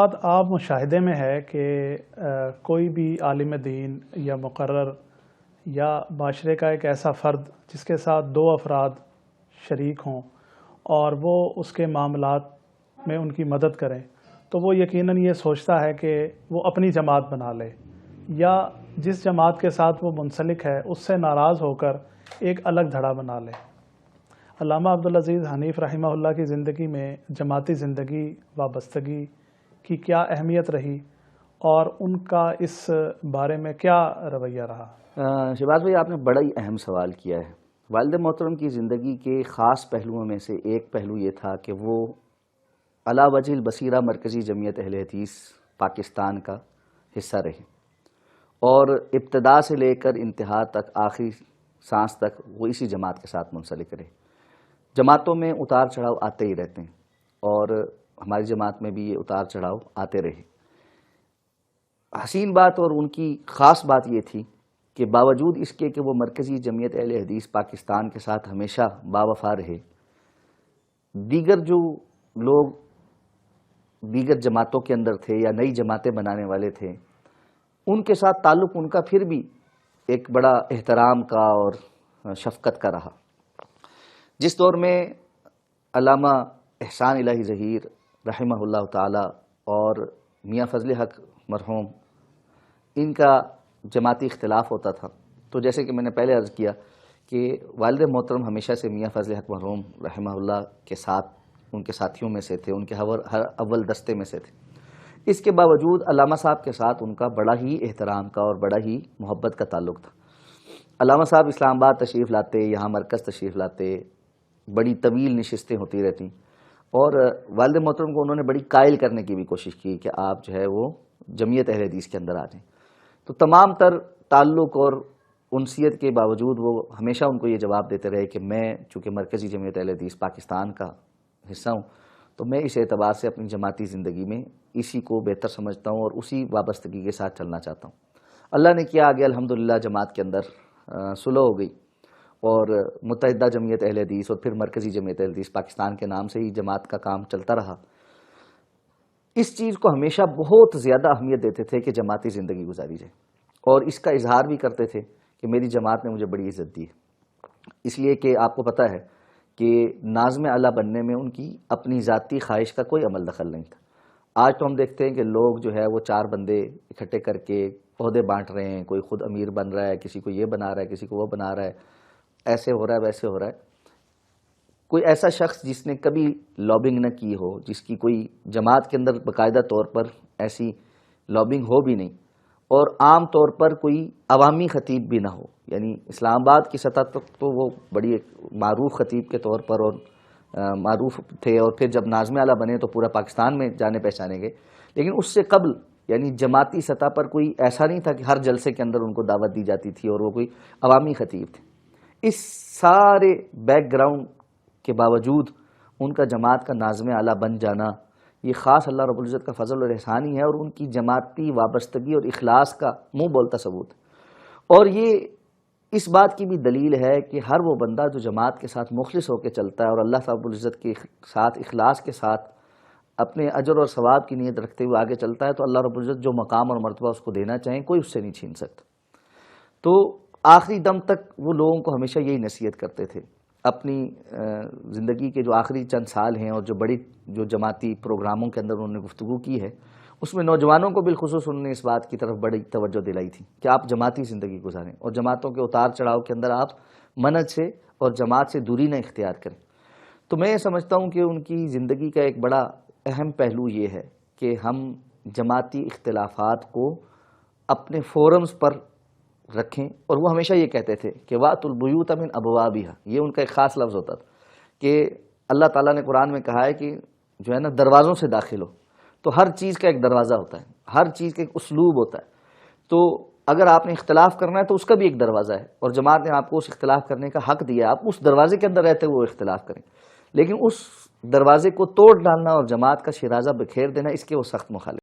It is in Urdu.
بات عام مشاہدے میں ہے کہ کوئی بھی عالم دین یا مقرر یا معاشرے کا ایک ایسا فرد جس کے ساتھ دو افراد شریک ہوں اور وہ اس کے معاملات میں ان کی مدد کریں تو وہ یقیناً یہ سوچتا ہے کہ وہ اپنی جماعت بنا لے یا جس جماعت کے ساتھ وہ منسلک ہے اس سے ناراض ہو کر ایک الگ دھڑا بنا لے۔ علامہ عبدالعزیز حنیف رحمہ اللہ کی زندگی میں جماعتی زندگی وابستگی کی کیا اہمیت رہی اور ان کا اس بارے میں کیا رویہ رہا؟ شہباز بھائی، آپ نے بڑا ہی اہم سوال کیا ہے۔ والد محترم کی زندگی کے خاص پہلوؤں میں سے ایک پہلو یہ تھا کہ وہ علی وجہ البصیرہ مرکزی جمعیت اہل حدیث پاکستان کا حصہ رہے اور ابتدا سے لے کر انتہا تک، آخری سانس تک وہ اسی جماعت کے ساتھ منسلک رہے۔ جماعتوں میں اتار چڑھاؤ آتے ہی رہتے ہیں اور ہماری جماعت میں بھی یہ اتار چڑھاؤ آتے رہے۔ حسین بات اور ان کی خاص بات یہ تھی کہ باوجود اس کے کہ وہ مرکزی جمعیت اہل حدیث پاکستان کے ساتھ ہمیشہ باوفا رہے، دیگر جو لوگ دیگر جماعتوں کے اندر تھے یا نئی جماعتیں بنانے والے تھے، ان کے ساتھ تعلق ان کا پھر بھی ایک بڑا احترام کا اور شفقت کا رہا۔ جس دور میں علامہ احسان الہی ظہیر رحمہ اللہ تعالی اور میاں فضل حق مرحوم ان کا جماعتی اختلاف ہوتا تھا، تو جیسے کہ میں نے پہلے عرض کیا کہ والد محترم ہمیشہ سے میاں فضل حق مرحوم رحمہ اللہ کے ساتھ، ان کے ساتھیوں میں سے تھے، ان کے اول دستے میں سے تھے۔ اس کے باوجود علامہ صاحب کے ساتھ ان کا بڑا ہی احترام کا اور بڑا ہی محبت کا تعلق تھا۔ علامہ صاحب اسلام آباد تشریف لاتے، یہاں مرکز تشریف لاتے، بڑی طویل نشستیں ہوتی رہتی اور والد محترم کو انہوں نے بڑی قائل کرنے کی بھی کوشش کی کہ آپ جو ہے وہ جمعیت اہل حدیث کے اندر آ جائیں۔ تو تمام تر تعلق اور انسیت کے باوجود وہ ہمیشہ ان کو یہ جواب دیتے رہے کہ میں چونکہ مرکزی جمعیت اہل حدیث پاکستان کا حصہ ہوں تو میں اس اعتبار سے اپنی جماعتی زندگی میں اسی کو بہتر سمجھتا ہوں اور اسی وابستگی کے ساتھ چلنا چاہتا ہوں۔ اللہ نے کیا آگے الحمدللہ جماعت کے اندر صلح ہو گئی اور متحدہ جمعیت اہل حدیث اور پھر مرکزی جمعیت اہل حدیث پاکستان کے نام سے ہی جماعت کا کام چلتا رہا۔ اس چیز کو ہمیشہ بہت زیادہ اہمیت دیتے تھے کہ جماعتی زندگی گزاری جائے اور اس کا اظہار بھی کرتے تھے کہ میری جماعت نے مجھے بڑی عزت دی ہے، اس لیے کہ آپ کو پتہ ہے کہ ناظم اعلیٰ بننے میں ان کی اپنی ذاتی خواہش کا کوئی عمل دخل نہیں تھا۔ آج تو ہم دیکھتے ہیں کہ لوگ جو ہے وہ چار بندے اکٹھے کر کے عہدے بانٹ رہے ہیں، کوئی خود امیر بن رہا ہے، کسی کو یہ بنا رہا ہے، کسی کو وہ بنا رہا ہے، ایسے ہو رہا ہے ویسے ہو رہا ہے۔ کوئی ایسا شخص جس نے کبھی لابنگ نہ کی ہو، جس کی کوئی جماعت کے اندر باقاعدہ طور پر ایسی لابنگ ہو بھی نہیں اور عام طور پر کوئی عوامی خطیب بھی نہ ہو، یعنی اسلام آباد کی سطح تک تو وہ بڑی معروف خطیب کے طور پر اور معروف تھے اور پھر جب ناظم اعلیٰ بنے تو پورا پاکستان میں جانے پہچانے گئے، لیکن اس سے قبل یعنی جماعتی سطح پر کوئی ایسا نہیں تھا کہ ہر جلسے کے اندر ان کو دعوت دی جاتی تھی اور وہ کوئی عوامی خطیب تھے۔ اس سارے بیک گراؤنڈ کے باوجود ان کا جماعت کا ناظم اعلیٰ بن جانا یہ خاص اللہ رب العزت کا فضل اور احسان ہی ہے اور ان کی جماعتی وابستگی اور اخلاص کا منہ بولتا ثبوت ہے۔ اور یہ اس بات کی بھی دلیل ہے کہ ہر وہ بندہ جو جماعت کے ساتھ مخلص ہو کے چلتا ہے اور اللہ رب العزت کے ساتھ اخلاص کے ساتھ اپنے اجر اور ثواب کی نیت رکھتے ہوئے آگے چلتا ہے تو اللہ رب العزت جو مقام اور مرتبہ اس کو دینا چاہیں کوئی اس سے نہیں چھین سکتا۔ تو آخری دم تک وہ لوگوں کو ہمیشہ یہی نصیحت کرتے تھے۔ اپنی زندگی کے جو آخری چند سال ہیں اور جو جماعتی پروگراموں کے اندر انہوں نے گفتگو کی ہے اس میں نوجوانوں کو بالخصوص انہوں نے اس بات کی طرف بڑی توجہ دلائی تھی کہ آپ جماعتی زندگی گزاریں اور جماعتوں کے اتار چڑھاؤ کے اندر آپ منہج سے اور جماعت سے دوری نہ اختیار کریں۔ تو میں یہ سمجھتا ہوں کہ ان کی زندگی کا ایک بڑا اہم پہلو یہ ہے کہ ہم جماعتی اختلافات کو اپنے فورمز پر رکھیں، اور وہ ہمیشہ یہ کہتے تھے کہ وَأْتُوا الْبُيُوتَ مِنْ أَبْوَابِهَا، یہ ان کا ایک خاص لفظ ہوتا تھا کہ اللہ تعالیٰ نے قرآن میں کہا ہے کہ جو ہے نا دروازوں سے داخل ہو، تو ہر چیز کا ایک دروازہ ہوتا ہے، ہر چیز کا ایک اسلوب ہوتا ہے۔ تو اگر آپ نے اختلاف کرنا ہے تو اس کا بھی ایک دروازہ ہے اور جماعت نے آپ کو اس اختلاف کرنے کا حق دیا ہے، آپ اس دروازے کے اندر رہتے ہوئے وہ اختلاف کریں، لیکن اس دروازے کو توڑ ڈالنا اور جماعت کا شیرازہ بکھیر دینا اس کے وہ سخت مخالف